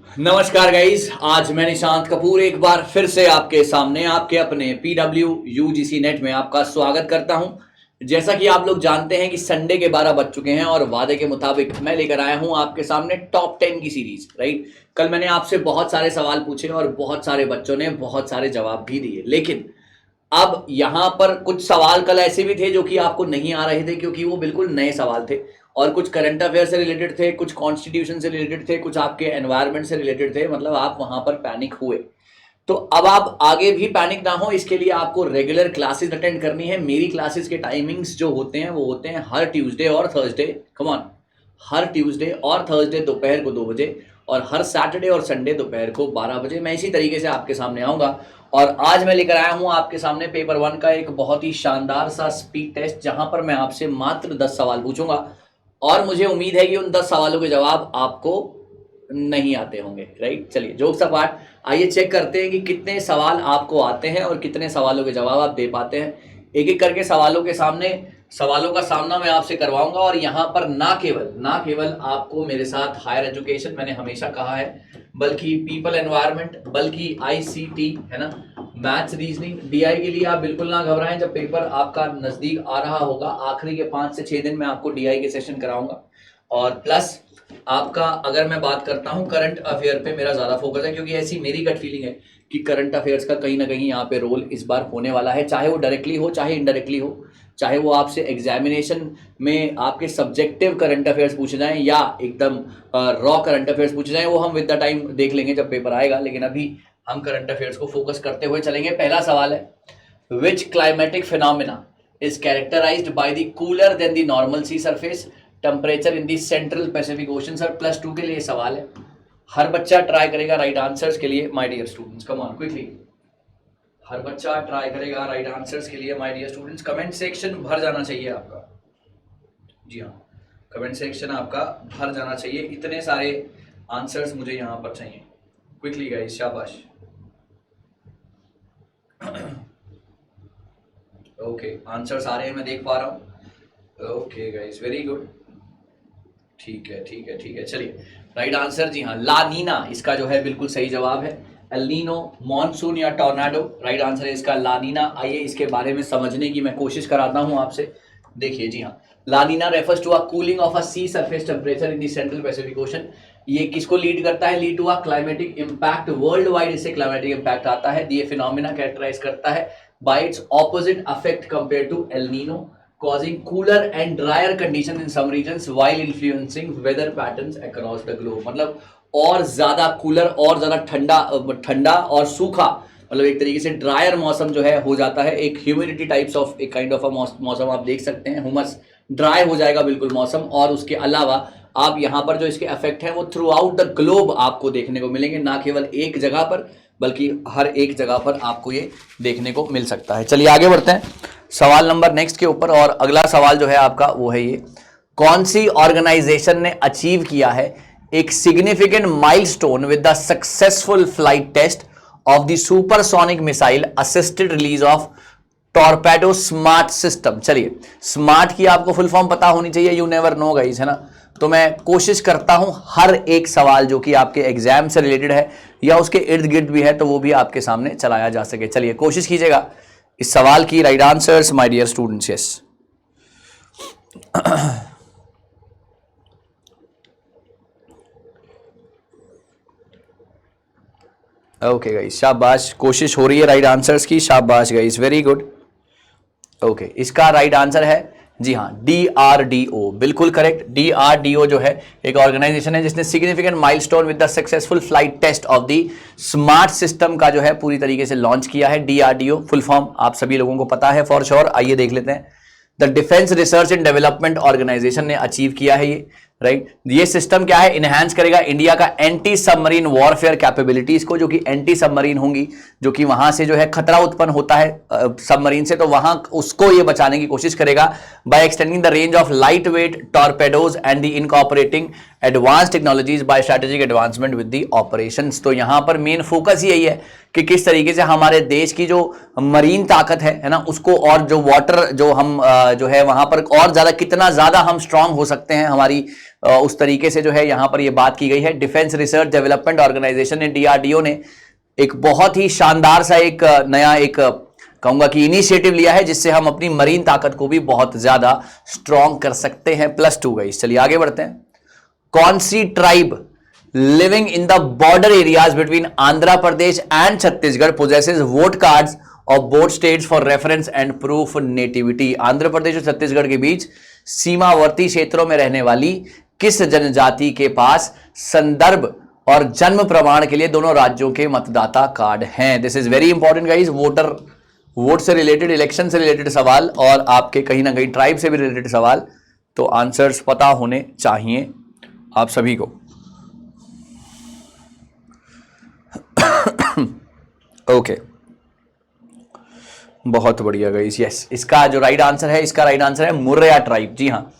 नमस्कार गाइस, आज मैं निशांत कपूर एक बार फिर से आपके सामने आपके अपने PW UGC नेट में आपका स्वागत करता हूं। जैसा कि आप लोग जानते हैं कि संडे के 12 बज चुके हैं और वादे के मुताबिक मैं लेकर आया हूं आपके सामने टॉप 10 की सीरीज। राइट, कल मैंने आपसे बहुत सारे सवाल पूछे और बहुत सारे बच्चों ने बहुत सारे जवाब भी दिए, लेकिन अब यहां पर कुछ सवाल कल ऐसे भी थे जो कि आपको नहीं आ रहे थे क्योंकि वो बिल्कुल नए सवाल थे और कुछ करंट अफेयर से रिलेटेड थे, कुछ कॉन्स्टिट्यूशन से रिलेटेड थे, कुछ आपके एनवायरनमेंट से रिलेटेड थे। मतलब आप वहां पर पैनिक हुए। तो अब आप आगे भी पैनिक ना हो, इसके लिए आपको रेगुलर क्लासेस अटेंड करनी है। मेरी क्लासेस के टाइमिंग्स जो होते हैं वो होते हैं हर ट्यूसडे और Thursday. Come on, her Tuesday और थर्सडे दोपहर को 2 बजे और हर सैटरडे और संडे दोपहर को 12 बजे मैं इसी तरीके से आपके सामने आऊंगा। और आज मैं लेकर आया हूं आपके सामने पेपर 1 का एक बहुत ही शानदार सा स्पीड टेस्ट, जहां पर मैं आपसे मात्र 10 सवाल पूछूंगा और मुझे उम्मीद है कि उन 10 सवालों के जवाब आपको नहीं आते होंगे। राइट, चलिए जोक्स अपार्ट, आइए चेक करते हैं कि कितने सवाल आपको आते हैं और कितने सवालों के जवाब आप दे पाते हैं। एक एक करके सवालों का सामना मैं आपसे करवाऊंगा और यहाँ पर ना केवल आपको मेरे साथ हायर एजुकेशन, मैंने हमेशा कहा है, बल्कि पीपल एनवायरनमेंट, बल्कि ICT है ना, मैथ्स, रीजनिंग, DI के लिए आप बिल्कुल ना घबराएं। जब पेपर आपका नजदीक आ रहा होगा, आखिरी के 5 से 6 दिन में आपको DI के सेशन कराऊंगा। और प्लस आपका, अगर मैं बात करता हूं करंट अफेयर पे, मेरा ज्यादा फोकस है क्योंकि ऐसी मेरी गट फीलिंग है कि करंट अफेयर्स का कहीं ना कहीं यहाँ पे रोल इस बार होने वाला है, चाहे वो डायरेक्टली हो चाहे इनडायरेक्टली हो, चाहे वो आपसे एग्जामिनेशन में आपके सब्जेक्टिव करंट अफेयर्स पूछे जाएं या एकदम रॉ करंट अफेयर्स पूछे जाएं, वो हम विद द टाइम देख लेंगे जब पेपर आएगा। लेकिन अभी हम करंट अफेयर्स को फोकस करते हुए चलेंगे। पहला सवाल है, which climatic phenomena is characterised by the cooler than the normal sea surface temperature in the central Pacific ocean. Sir +2 के लिए सवाल है, हर बच्चा ट्राई करेगा राइट आंसर्स के लिए। My dear students, come on quickly, हर बच्चा ट्राई करेगा राइट आंसर्स के लिए। My dear students, comment section भर जाना चाहिए आपका। जी हाँ, कमेंट सेक्शन आपका भर जाना चाहिए। इतने सारे आंसर्स मुझे यहाँ पर चाहिए। क्विकली गाइस, शाबाश। ओके, आंसर्स आ रहे हैं, मैं देख पा रहा हूँ। Okay guys, very good. ठीक है, चलिए राइट आंसर, जी हाँ, ला नीना इसका जो है बिल्कुल सही जवाब है। एल नीनो, मॉनसून या टॉर्नाडो, राइट आंसर है इसका ला नीना। आइए इसके बारे में समझने की मैं कोशिश कराता हूं आपसे। देखिए जी हाँ, La Nina refers to a cooling of a sea surface temperature in the central Pacific ocean. ये किसको लीड करता है? Lead to a climatic impact, world wide इससे क्लाइमेटिक इंपैक्ट आता है। ये फिनोमिना कैरेक्टराइज करता है by its opposite effect compare to El Nino, causing cooler and drier conditions in some regions while influencing weather patterns across the globe। मतलब और ज्यादा cooler और ज्यादा ठंडा और सूखा, मतलब एक तरीके से ड्रायर मौसम जो है हो जाता है। एक ह्यूमिडिटी टाइप्स ऑफ एक काइंड ऑफ अ मौसम आप देख सकते हैं, हुमस, ड्राई हो जाएगा बिल्कुल मौसम। और उसके अलावा आप यहाँ पर जो इसके इफेक्ट हैं वो थ्रू आउट द ग्लोब आपको देखने को मिलेंगे, ना केवल एक जगह पर बल्कि हर एक जगह पर आपको ये देखने को मिल सकता है। चलिए आगे बढ़ते हैं सवाल नंबर नेक्स्ट के ऊपर। और अगला सवाल जो है आपका वो है ये, कौन सी ऑर्गेनाइजेशन ने अचीव किया है एक significant milestone with the successful flight test of the supersonic missile assisted release of torpedo smart system. चलिए, स्मार्ट की आपको फुल फॉर्म पता होनी चाहिए, यू नेवर नो गाइस, है ना। तो मैं कोशिश करता हूं हर एक सवाल जो कि आपके एग्जाम से रिलेटेड है या उसके इर्द गिर्द भी है तो वो भी आपके सामने चलाया जा सके। चलिए कोशिश कीजिएगा इस सवाल की right answers, my dear students. Yes, okay guys, शाबाश, कोशिश हो रही है राइट आंसर्स की, शाबाश गाइस, वेरी गुड। ओके, इसका राइट आंसर है जी हाँ DRDO, बिल्कुल करेक्ट। DRDO जो है एक ऑर्गेनाइजेशन है जिसने significant milestone with the successful flight test of the smart system का जो है पूरी तरीके से लॉन्च किया है। DRDO फुल फॉर्म आप सभी लोगों को पता है फॉर श्योर। आइए देख लेते हैं। The defence research and development organisation ने अचीव किया है ये, राइट। ये सिस्टम क्या है? इनहैंस करेगा इंडिया का एंटी सबमरीन वॉरफेयर कैपेबिलिटीज को, जो कि एंटी सबमरीन होंगी, जो कि वहां से जो है खतरा उत्पन्न होता है सबमरीन से, तो वहां उसको ये बचाने की कोशिश करेगा by extending the range of light weight torpedoes and the incorporating advance technologies by strategic advancement with the operations. तो यहां पर मेन फोकस यही है कि किस तरीके से हमारे देश की जो मरीन ताकत है ना, उसको, और जो वाटर जो हम जो है वहां पर और ज्यादा कितना ज्यादा हम स्ट्रांग हो सकते हैं, हमारी उस तरीके से जो है यहां पर ये बात की गई है। डिफेंस रिसर्च डेवलपमेंट ऑर्गेनाइजेशन ने, डीआरडीओ ने एक बहुत ही शानदार सा एक नया एक कहूंगा कि इनिशिएटिव लिया है, जिससे हम अपनी मरीन ताकत को भी बहुत ज्यादा स्ट्रॉन्ग कर सकते हैं। +2 गाइस। चलिए आगे बढ़ते हैं। कौन सी tribe living in the border areas between Andhra Pradesh and Chhattisgarh possesses vote cards of both states for reference and proof nativity? Andhra Pradesh और छत्तीसगढ़ के बीच सीमावर्ती क्षेत्रों में रहने वाली किस जनजाति के पास संदर्भ और जन्म प्रमाण के लिए दोनों राज्यों के मतदाता कार्ड हैं? This is very important guys. Vote से रिलेटेड, इलेक्शन से रिलेटेड सवाल और आपके कहीं ना कहीं ट्राइब से भी रिलेटेड सवाल, तो आंसर्स पता होने चाहिए आप सभी को। ओके, बहुत बढ़िया गाइस। यस, इसका जो राइट आंसर है, इसका राइट आंसर है मुर्या ट्राइब। जी हाँ,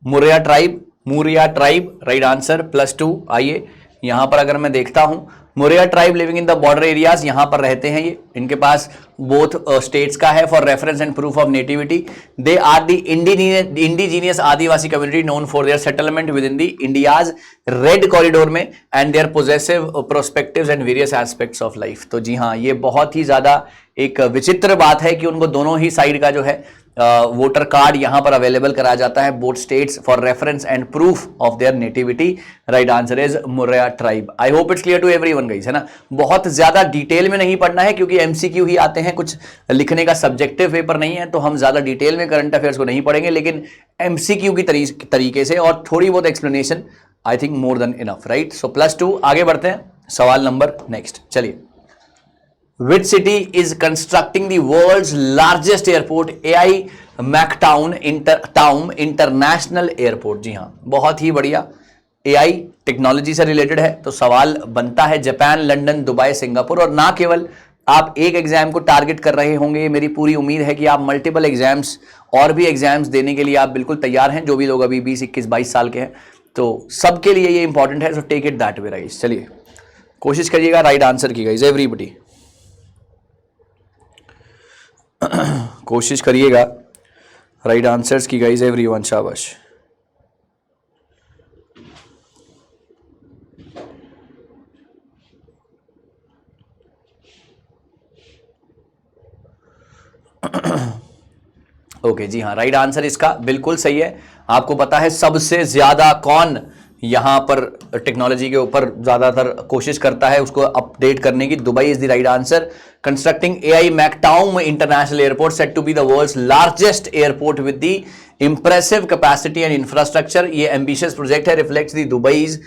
मुर्या ट्राइब राइट आंसर। +2। आइए यहां पर अगर मैं देखता हूं, Murya tribe living in the border areas, यहां पर रहते हैं ये, इनके पास बोथ स्टेट्स का है। For reference and proof of nativity, they are the indigenous Adivasi community known for their settlement within the India's red corridor में and their possessive prospectives and various aspects of life. तो जी हाँ, ये बहुत ही ज्यादा एक विचित्र बात है कि उनको दोनों ही साइड का जो है वोटर कार्ड यहां पर अवेलेबल कराया जाता है, both states for reference and proof of their nativity. Right answer is Murya tribe. I hope it's clear to everyone guys, है ना। बहुत ज्यादा डिटेल में नहीं पढ़ना है क्योंकि एमसीक्यू ही आते हैं, कुछ लिखने का सब्जेक्टिव पेपर नहीं है, तो हम ज्यादा डिटेल में करंट अफेयर्स को नहीं पढ़ेंगे, लेकिन एमसीक्यू की तरीके से और थोड़ी बहुत explanation, I think more than enough, right. So +2। आगे बढ़ते हैं, सवाल नंबर नेक्स्ट। चलिए, Which city is constructing the world's largest airport, AI McTown International Airport? जी हाँ, बहुत ही बढ़िया। AI टेक्नोलॉजी से रिलेटेड है, तो सवाल बनता है जापान, लंदन, दुबई, सिंगापुर। और ना केवल आप एक एग्जाम को टारगेट कर रहे होंगे, मेरी पूरी उम्मीद है कि आप मल्टीपल एग्जाम्स और भी एग्जाम्स देने के लिए आप बिल्कुल तैयार हैं। जो भी लोग अभी 20, 21, 22 साल के हैं, तो सबके लिए ये इंपॉर्टेंट है। So take it that way guys. चलिए कोशिश करिएगा राइट आंसर की गाइस, एवरीबॉडी कोशिश करिएगा राइट आंसर्स की गाइस, एवरीवन। शाबाश। ओके जी हाँ, राइट आंसर इसका बिल्कुल सही है। आपको पता है सबसे ज्यादा कौन यहां पर टेक्नोलॉजी के ऊपर ज्यादातर कोशिश करता है उसको अपडेट करने की? Dubai is the right answer. Constructing AI McTown international airport set to be the world's largest airport with the impressive capacity and infrastructure. ये एम्बिशियस प्रोजेक्ट है, reflects the Dubai's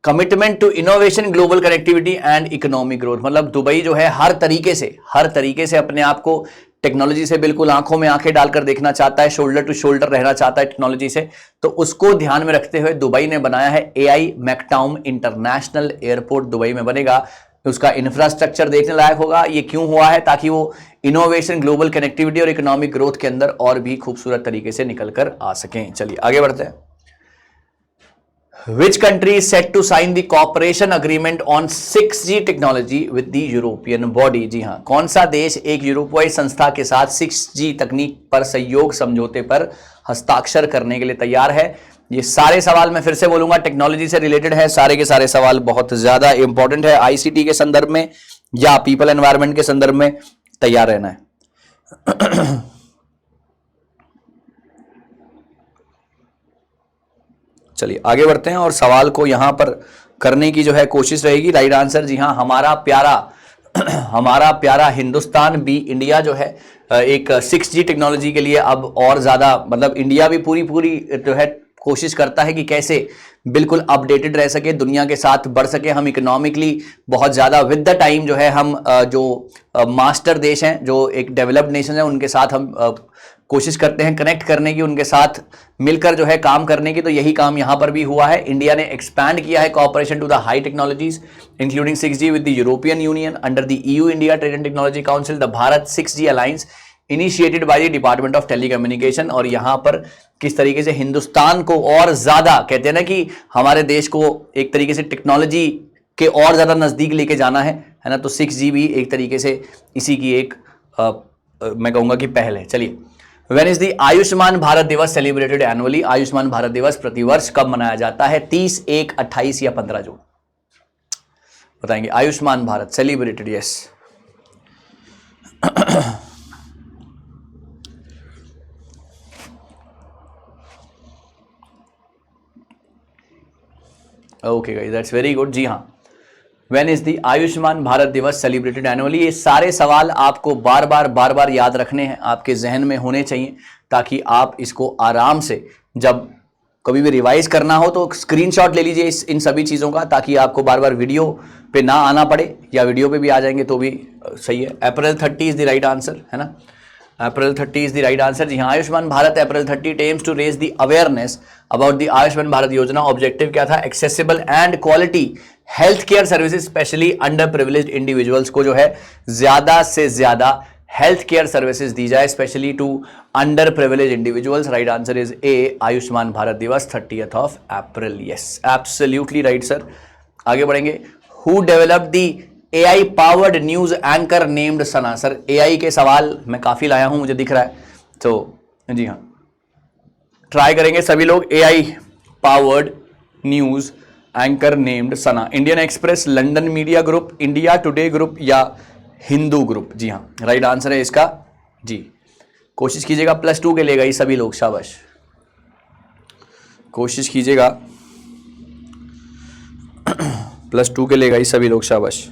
commitment to innovation, global connectivity and economic growth. मतलब Dubai जो है हर तरीके से अपने आप को टेक्नोलॉजी से बिल्कुल आंखों में आंखें डालकर देखना चाहता है, शोल्डर टू शोल्डर रहना चाहता है टेक्नोलॉजी से। तो उसको ध्यान में रखते हुए दुबई ने बनाया है AI McTown international airport. Dubai में बनेगा, उसका इंफ्रास्ट्रक्चर देखने लायक होगा। ये क्यों हुआ है? ताकि वो इनोवेशन, ग्लोबल कनेक्टिविटी और इकोनॉमिक ग्रोथ के अंदर और भी खूबसूरत तरीके से निकल कर आ सकें। चलिए आगे बढ़ते हैं। Which country is set to sign the cooperation agreement on 6G technology with the European body? जी हाँ, कौन सा देश एक यूरोपीय संस्था के साथ 6G तकनीक पर सहयोग समझौते पर हस्ताक्षर करने के लिए तैयार है? ये सारे सवाल मैं फिर से बोलूंगा टेक्नोलॉजी से रिलेटेड है, सारे के सारे सवाल बहुत ज्यादा इंपॉर्टेंट है। ICT के संदर्भ में या पीपल एनवायरमेंट के संदर्भ में तैयार रहना है। चलिए आगे बढ़ते हैं और सवाल को यहां पर करने की जो है कोशिश रहेगी। राइट आंसर जी हाँ, हमारा प्यारा हिंदुस्तान भी, इंडिया जो है एक 6G टेक्नोलॉजी के लिए अब और ज्यादा, मतलब इंडिया भी पूरी जो है कोशिश करता है कि कैसे बिल्कुल अपडेटेड रह सके, दुनिया के साथ बढ़ सके। हम इकोनॉमिकली बहुत ज्यादा विद द टाइम जो है हम जो मास्टर देश हैं, जो एक डेवलप्ड नेशन है, उनके साथ हम कोशिश करते हैं कनेक्ट करने की, उनके साथ मिलकर जो है काम करने की। तो यही काम यहां पर भी हुआ है। इंडिया ने एक्सपैंड किया है cooperation to the high technologies including 6G with the European Union under the EU India trade and technology council, the Bharat 6G alliance initiated by the department of telecommunication. और यहां पर किस तरीके से हिंदुस्तान को और ज्यादा, कहते हैं ना कि हमारे देश को एक तरीके से टेक्नोलॉजी के और ज्यादा नजदीक लेके जाना है ना। तो 6G भी एक तरीके से इसी की एक मैं कहूंगा कि पहल है। चलिए, when is the Ayushman Bharat Diwas celebrated annually? Ayushman Bharat दिवस प्रतिवर्ष कब मनाया जाता है? 30, 1, 28 या 15 जून? बताएंगे। Ayushman Bharat celebrated, yes. Okay guys, that's very good. जी हाँ, when is the Ayushman Bharat Diwas celebrated annually? ये सारे सवाल आपको बार बार याद रखने हैं, आपके जहन में होने चाहिए, ताकि आप इसको आराम से जब कभी भी रिवाइज करना हो तो स्क्रीनशॉट ले लीजिए इन सभी चीज़ों का, ताकि आपको बार बार वीडियो पे ना आना पड़े, या वीडियो पे भी आ जाएंगे तो भी सही है। April 30 is the right answer, है ना? April 30 is the right answer. जी हाँ, Ayushman Bharat April 30 aims to raise the awareness about the Ayushman Bharat Yojana. Objective क्या था? Accessible and quality health care services, specially under privileged individuals को जो है ज्यादा से ज्यादा हेल्थ केयर सर्विसेज दी जाए, specially to under privilege individuals. Right answer is A, Ayushman Bharat Diwas 30th of April. Yes, absolutely right sir. आगे बढ़ेंगे। Who developed the AI powered news anchor named Sana? Sir AI के सवाल मैं काफी लाया हूं, मुझे दिख रहा है, तो जी हाँ, ट्राई करेंगे सभी लोग। AI powered news anchor named Sana? Indian Express, London media group, India Today group या हिंदू ग्रुप? जी हाँ, राइट आंसर है इसका। जी, कोशिश कीजिएगा +2 के लेगा ये सभी लोग, शाबाश, कोशिश कीजिएगा +2 के लेगा ये सभी लोग, शाबाश।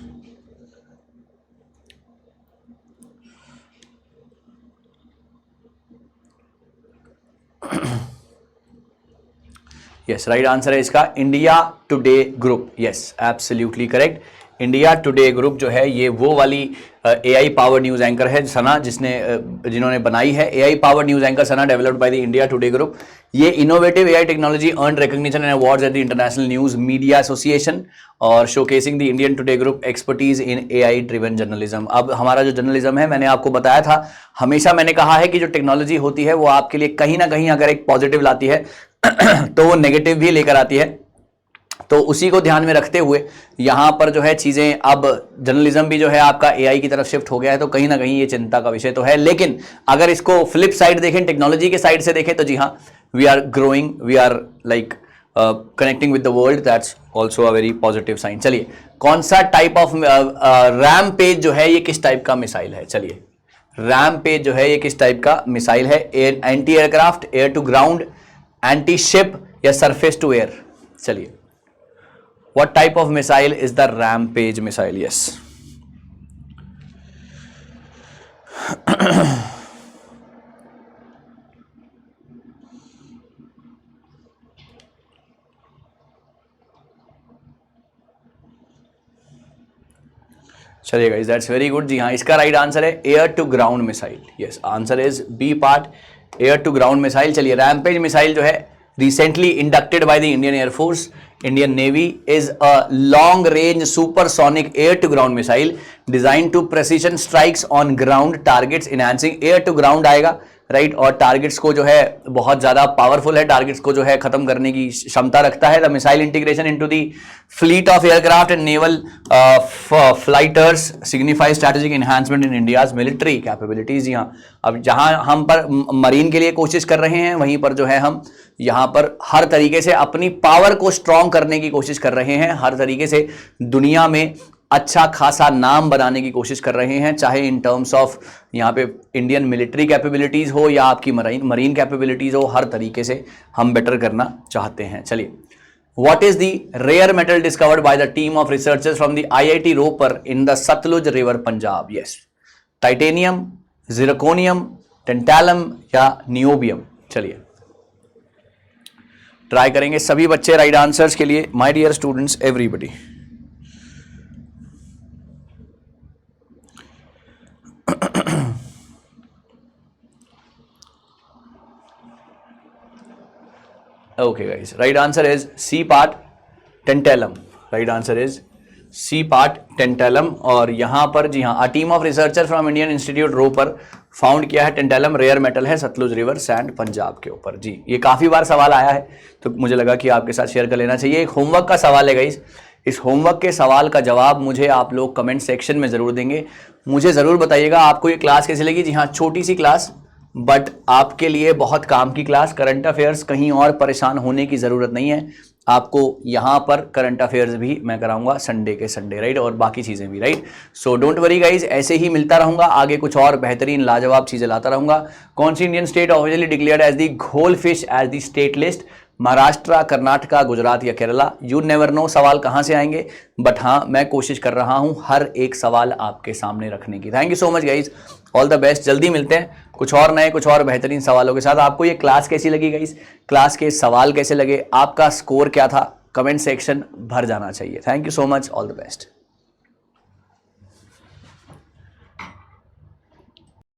यस, राइट आंसर है इसका India Today group. Yes, absolutely correct. India Today group जो है ये वो वाली AI पावर न्यूज एंकर है सना, जिन्होंने बनाई है। AI power news anchor Sana developed by the India Today group. ये innovative AI technology earn recognition and awards at the International News Media Association और showcasing the Indian Today group expertise in AI driven journalism. अब हमारा जो journalism है, मैंने आपको बताया था, हमेशा मैंने कहा है कि जो टेक्नोलॉजी होती है वो आपके लिए कहीं ना कहीं अगर एक पॉजिटिव लाती है तो वो नेगेटिव भी लेकर आती है। तो उसी को ध्यान में रखते हुए यहाँ पर जो है चीज़ें, अब जर्नलिज्म भी जो है आपका AI की तरफ शिफ्ट हो गया है, तो कहीं ना कहीं ये चिंता का विषय तो है। लेकिन अगर इसको फ्लिप साइड देखें, टेक्नोलॉजी के साइड से देखें, तो जी हाँ, we are growing, we are like connecting with the world, that's also a very positive sign. चलिए, कौन सा टाइप ऑफ रैम पेज जो है ये किस टाइप का मिसाइल है? चलिए, रैम पेज जो है ये किस टाइप का मिसाइल है? Anti aircraft, air to ground, anti ship या सरफेस टू एयर? चलिए, what type of missile is the Rampage missile? Yes, चलिए गाइस, दैट्स वेरी गुड। जी हाँ, इसका राइट आंसर है air to ground missile. Yes, answer is B part, air to ground missile. चलिए, rampage missile जो है recently inducted by the Indian air force, Indian Navy, is a long-range supersonic air-to-ground missile designed to precision strikes on ground targets, enhancing air-to-ground आएगा, right. और targets को जो है बहुत ज्यादा पावरफुल है, टारगेट्स को जो है खत्म करने की क्षमता रखता है। The missile integration into the fleet of aircraft and naval fighters signify strategic enhancement in India's military capabilities. यहाँ अब जहां हम पर मरीन के लिए कोशिश कर रहे हैं, वहीं पर जो है हम यहाँ पर हर तरीके से अपनी पावर को स्ट्रॉन्ग करने की कोशिश कर रहे हैं, हर तरीके से दुनिया में अच्छा खासा नाम बनाने की कोशिश कर रहे हैं, चाहे इन टर्म्स ऑफ यहाँ पे इंडियन मिलिट्री कैपेबिलिटीज हो या आपकी मरीन कैपेबिलिटीज हो, हर तरीके से हम बेटर करना चाहते हैं। चलिए, what is the rare metal discovered by the team of researchers from the IIT Ropar in the Sutlej river Punjab? Yes, titanium, zirconium, tantalum या नियोबियम? चलिए, ट्राई करेंगे सभी बच्चे राइट आंसर्स के लिए। My dear students, everybody, okay guys, right answer is C part tantalum, right answer is C part tantalum। और यहां पर जी हाँ, a team of researchers from Indian Institute Ropar found किया है tantalum, रेयर मेटल है, Sutlej river sand Punjab के ऊपर। जी, ये काफी बार सवाल आया है, तो मुझे लगा कि आपके साथ शेयर कर लेना चाहिए। एक होमवर्क का सवाल है गाइस, इस होमवर्क के सवाल का जवाब मुझे आप लोग कमेंट सेक्शन में जरूर देंगे। मुझे जरूर बताइएगा आपको ये क्लास कैसी लगी। जी हाँ, छोटी सी क्लास, बट आपके लिए बहुत काम की क्लास, करंट अफेयर्स, कहीं और परेशान होने की ज़रूरत नहीं है। आपको यहाँ पर करंट अफेयर्स भी मैं कराऊंगा संडे के संडे, राइट, और बाकी चीज़ें भी, right. So don't worry guys, ऐसे ही मिलता रहूंगा, आगे कुछ और बेहतरीन लाजवाब चीज़ें लाता रहूंगा। कौन सी Indian state officially declared as the ghol fish as the state list? Maharashtra, Karnataka, Gujarat या केरला? यू नेवर नो सवाल कहाँ से आएंगे, बट हाँ मैं कोशिश कर रहा हूँ हर एक सवाल आपके सामने रखने की। Thank you so much guys, all the best. जल्दी मिलते हैं कुछ और नए, कुछ और बेहतरीन सवालों के साथ। आपको ये क्लास कैसी लगी गाइज, क्लास के सवाल कैसे लगे, आपका स्कोर क्या था, कमेंट सेक्शन भर जाना चाहिए। Thank you so much, all the best.